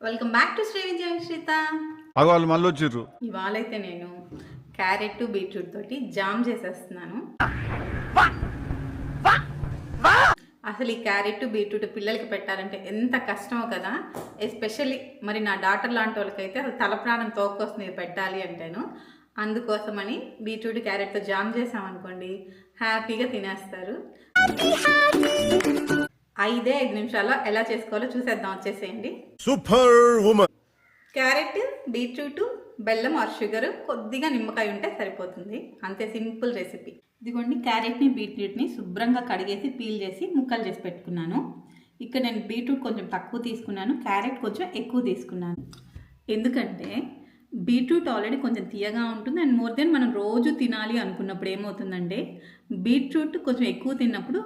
Welcome back to Shri విజయ శ్రీత. వాళ్ళు మళ్ళీ వచ్చిర్రు. ఇవాళైతే నేను క్యారెట్ బీట్రూట్ తోటి జామ్ చేసేస్తున్నాను. అసలు ఈ క్యారెట్ బీట్రూట్ పిల్లలకి పెట్టాలంటే ఎంత కష్టమో కదా. ఎస్పెషల్లీ మరి నా డాటర్ లాంటి వాళ్ళకైతే అసలు తల ప్రాణం తోక్కొస్తుంది పెట్టాలి అంటేను. అందుకోసమని బీట్రూట్ క్యారెట్తో జామ్ చేసామనుకోండి హ్యాపీగా తినేస్తారు. 5 నిమిషాల్లో ఎలా చేసుకోవాలో చూసేద్దాం, వచ్చేసేయండి. Super woman. క్యారెట్, బీట్రూట్, బెల్లం ఆర్ షుగర్, కొద్దిగా నిమ్మకాయ ఉంటే సరిపోతుంది. అంతే, సింపుల్ రెసిపీ. ఇదిగోండి, క్యారెట్ని బీట్రూట్ని శుభ్రంగా కడిగేసి పీల్ చేసి ముక్కలు చేసి పెట్టుకున్నాను. ఇక్కడ నేను బీట్రూట్ కొంచెం తక్కువ తీసుకున్నాను, క్యారెట్ కొంచెం ఎక్కువ తీసుకున్నాను. ఎందుకంటే బీట్రూట్ ఆల్రెడీ కొంచెం తీయగా ఉంటుంది. అండ్ మోర్ దెన్ మనం రోజు తినాలి అనుకున్నప్పుడు ఏమవుతుందంటే బీట్రూట్ కొంచెం ఎక్కువ తిన్నప్పుడు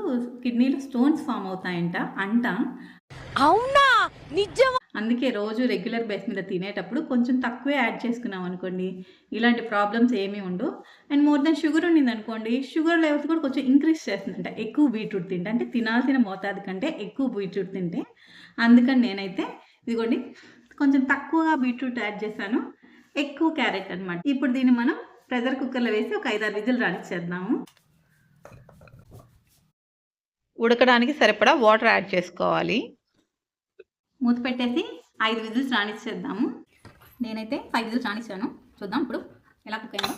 కిడ్నీలో స్టోన్స్ ఫామ్ అవుతాయంట అవునా, నిజమా? అందుకే రోజు రెగ్యులర్ బేస్ మీద తినేటప్పుడు కొంచెం తక్కువే యాడ్ చేసుకున్నాం అనుకోండి ఇలాంటి ప్రాబ్లమ్స్ ఏమీ ఉండవు. అండ్ మోర్ దెన్ షుగర్ ఉండింది అనుకోండి, షుగర్ లెవెల్స్ కూడా కొంచెం ఇంక్రీజ్ చేస్తుందంట ఎక్కువ బీట్రూట్ తింటే, అంటే తినాల్సిన మోతాదు కంటే ఎక్కువ బీట్రూట్ తింటే. అందుకని నేనైతే ఇదిగోండి కొంచెం తక్కువగా బీట్రూట్ యాడ్ చేశాను, ఎక్కువ క్యారెట్ అనమాట. ఇప్పుడు దీన్ని మనం ప్రెషర్ కుక్కర్లో వేసి ఒక 5-6 విజిల్ రానిచ్చేద్దాము. ఉడకడానికి సరిపడా వాటర్ యాడ్ చేసుకోవాలి. మూత పెట్టేసి 5 విజిల్స్ రానిచ్చేద్దాము. నేనైతే 5 విజిల్స్ రానిచ్చాను. చూద్దాం ఇప్పుడు ఎలా కుక్ అయిందో.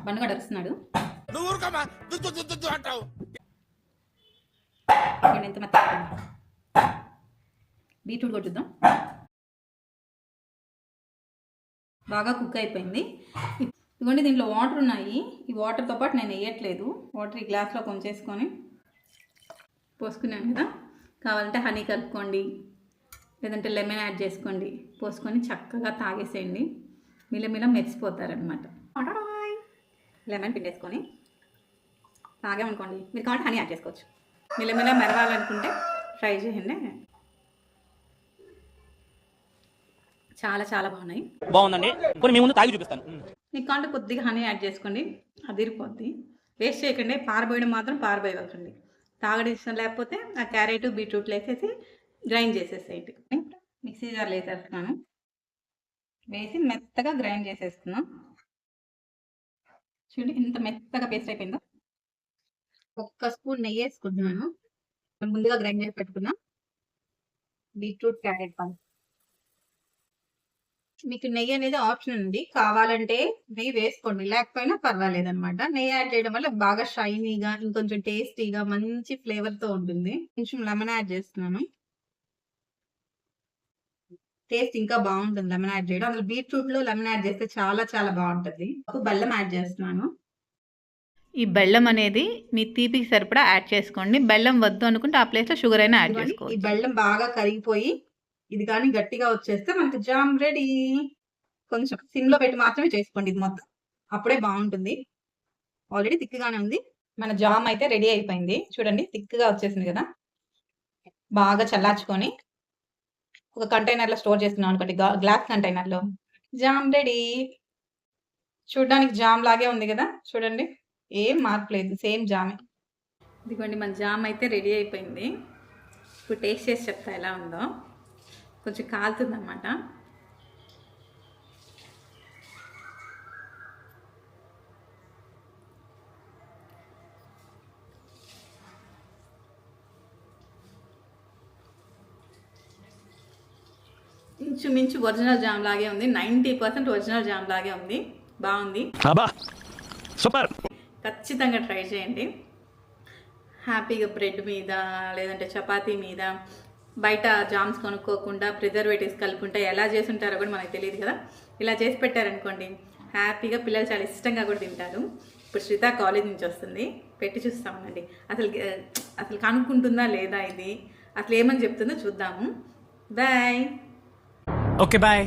బండుగా అరుస్తున్నాడు. ఎంత మెత్తగా బీట్రూట్ కూడా చూద్దాం. బాగా కుక్ అయిపోయింది. ఇదిగోండి, దీంట్లో వాటర్ ఉన్నాయి. ఈ వాటర్తో పాటు నేను వేయట్లేదు. వాటర్ ఈ గ్లాస్లో కొంచేసుకొని పోసుకున్నాను కదా. కావాలంటే హనీ కలుపుకోండి, లేదంటే లెమన్ యాడ్ చేసుకోండి. పోసుకొని చక్కగా తాగేసేయండి, మిలమిల మెరిసిపోతారనమాట. లెమన్ పిండేసుకొని తాగామనుకోండి, మీరు కావాలంటే హనీ యాడ్ చేసుకోవచ్చు. మిలమిల మెరవాలనుకుంటే ట్రై చేయండి. చాలా చాలా బాగుందండి. కొన్ని మీ ముందు తాగి చూపిస్తాను. మీకు కావాలంటే కొద్దిగా హనీ యాడ్ చేసుకోండి, అదిరిపోద్ది. వేస్ట్ చేయకండి, పారబోయడం మాత్రం పారబోయవకండి. తాగడం ఇష్టం లేకపోతే ఆ క్యారెట్ బీట్రూట్లు వేసేసి గ్రైండ్ చేసేసేయండి. మిక్సీ జార్లో వేసేస్తున్నాను, వేసి మెత్తగా గ్రైండ్ చేసేస్తున్నాం. చూడండి ఎంత మెత్తగా పేస్ట్ అయిపోయిందో. 1 స్పూన్ నెయ్యి వేసుకుంటున్నాను. ముందుగా గ్రైండ్ చేసి పెట్టుకున్నాం బీట్రూట్ క్యారెట్ పని. మీకు నెయ్యి అనేది ఆప్షన్ ఉంది, కావాలంటే నెయ్యి వేసుకోండి, లేకపోయినా పర్వాలేదు అనమాట. నెయ్యి యాడ్ చేయడం వల్ల బాగా షైనీగా, ఇంకొంచెం టేస్టీగా, మంచి ఫ్లేవర్తో ఉంటుంది. కొంచెం లెమన్ యాడ్ చేస్తున్నాను, టేస్ట్ ఇంకా బాగుంటుంది లెమన్ యాడ్ చేయడం. అందులో బీట్రూట్లో లెమన్ యాడ్ చేస్తే చాలా చాలా బాగుంటుంది. బెల్లం యాడ్ చేస్తున్నాను. ఈ బెల్లం అనేది మీ తీపికి సరిపడా యాడ్ చేసుకోండి. బెల్లం వద్దు అనుకుంటే ఆ ప్లేస్లో షుగర్ అయినా యాడ్ చేసుకోండి. ఈ బెల్లం బాగా కరిగిపోయి ఇది కానీ గట్టిగా వచ్చేస్తే మనకి జామ్ రెడీ. కొంచెం సిమ్లో పెట్టి మాత్రమే చేసుకోండి ఇది మొత్తం, అప్పుడే బాగుంటుంది. ఆల్రెడీ థిక్గానే ఉంది. మన జామ్ అయితే రెడీ అయిపోయింది. చూడండి థిక్గా వచ్చేసింది కదా. బాగా చల్లార్చుకొని ఒక కంటైనర్లో స్టోర్ చేస్తున్నాం అనుకోండి, గ్లాస్ కంటైనర్లో. Jam ready. చూడడానికి జామ్ లాగే ఉంది కదా, చూడండి ఏం మార్పు లేదు, సేమ్ జామే. ఇదిగోండి మన జామ్ అయితే రెడీ అయిపోయింది. ఇప్పుడు టేస్ట్ చేసి చెప్తా ఎలా ఉందో. కొంచెం కాలుతుంది అన్నమాట. ఇంచుమించు ఒరిజినల్ జామ్ లాగే ఉంది. 90% ఒరిజినల్ జామ్ లాగే ఉంది. బాగుంది, సూపర్. ఖచ్చితంగా ట్రై చేయండి. హ్యాపీగా బ్రెడ్ మీద లేదంటే చపాతీ మీద, బయట జామ్స్ కొనుక్కోకుండా ప్రిజర్వేటివ్స్ కలుపుకుంటే ఎలా చేసి ఉంటారో కూడా మనకు తెలియదు కదా. ఇలా చేసి పెట్టారనుకోండి హ్యాపీగా పిల్లలు చాలా ఇష్టంగా కూడా తింటారు. ఇప్పుడు శ్రీత కాలేజ్ నుంచి వస్తుంది, పెట్టి చూస్తామనండి అసలు కనుక్కుంటుందా లేదా, ఇది అసలు ఏమని చెప్తుందో చూద్దాము. బాయ్. Okay bye.